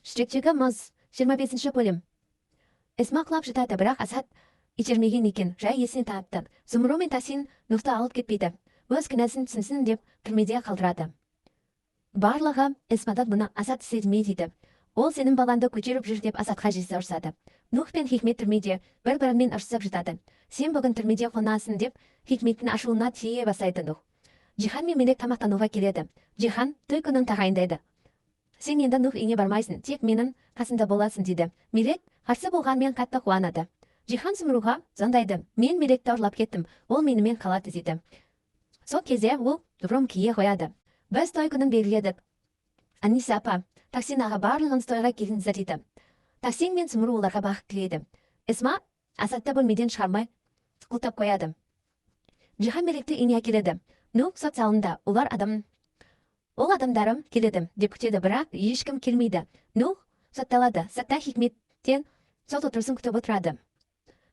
Жүректегі мұз 25 бөлім. Эсма құлап жатады, бірақ Асад итермеген екен. Жай есіне тапты. Зумру мен Тасин Нухты алып кетпейді. Өз кінәсін түсінсін деп түрмеде қалдырады. Барлығы Эсмадан бұны Асад істемей дейді. Ол сенің баланды көтеріп жүр деп Асадқа жиі ұрсады. Нух пен Хикмет түрмеде бір-бірімен ұрсып жатады. Сен бүгін түрмеде қонасың деп Хикметтің ашуына тие бастайды Нух. Джихан мен Мелек тамақтануға келеді. Джихан той күнін тағайындайды. Сен енді Нух үйіне бармайсың, тек менің қасында боласың дейді. Мелек қарсы болғанмен қатты қуанады. Джихан Зумруға звондайды. Мен Мелекті ұрлап кеттім, ол менімен қалады дейді. Сол кезде ол ром кие қояды. Біз той күнін белгіледік. Аниса апа, Таксин аға барлығын тойға келіңіздер дейді. Таксин мен Зумру оларға бақыт тілейді. Эсма Асадты бөлмеден шығармай құлтап қояды. Джихан Мелекті үйіне келеді. Нух сот залында ол адамдарым келеді деп күтеді, бірақ ешкім келмейді. Нух сотталады. Сотта Хикметтен сот отырысын күтіп отырады.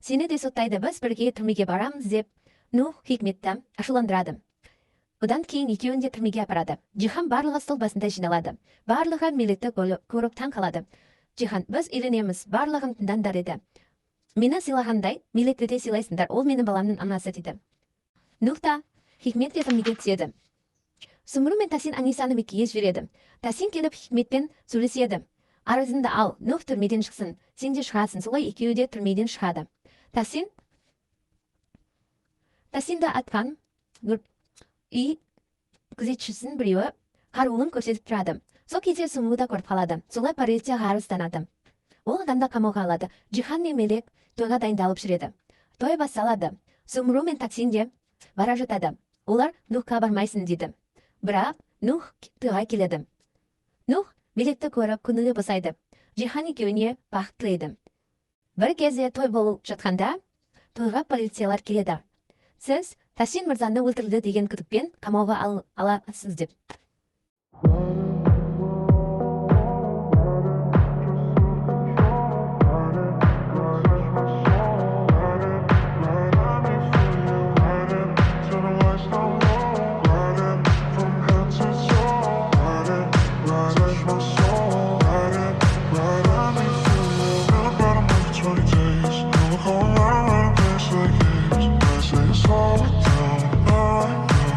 Сені де соттайды, біз бірге түрмеге барамыз деп Нух Хикметті ашуландырады. Одан кейін екеуін де түрмеге апарады. Джихан барлығы стол басында жиналады. Барлығы Мелекті көріп таң қалады. Джихан, біз үйленеміз, барлығын тыңдаңдар еді. Мені сыйлағандай, Мелекті де сыйлайсыңдар, ол менің баламның анасы дейді. Нух та Хикметке түрмеге түседі. Зумру мен Тасин Анисаны Меккеге жібереді. Тасин келіп Хикметпен сөйлеседі. Арызыңды ал, Нух түрмеден шықсын, сен де шығасың. Солай екеуі де түрмеден шығады. Тасинді атқан үй күзетшісінің біреуі қаруын көрсетіп тұрады. Сол кезде Зумру да көріп қалады. Солай полицияға арызданады. Ол адамды қамауға алады. Джихан мен Мелек тойға дайындалып жүреді. Той басталады. Зумру мен Тасин де бара жатады. Олар Нухқа бармайсың дейді. Бірақ Нух тойға келеді. Нух Мелекті көріп көңілі босайды. Джихан екеуіне бақыт тілейді. Бір кезде той болып жатқанда тойға полициялар келеді. Сіз Тасин мырзаны өлтірді деген күдікпен қамауға аласыз деп.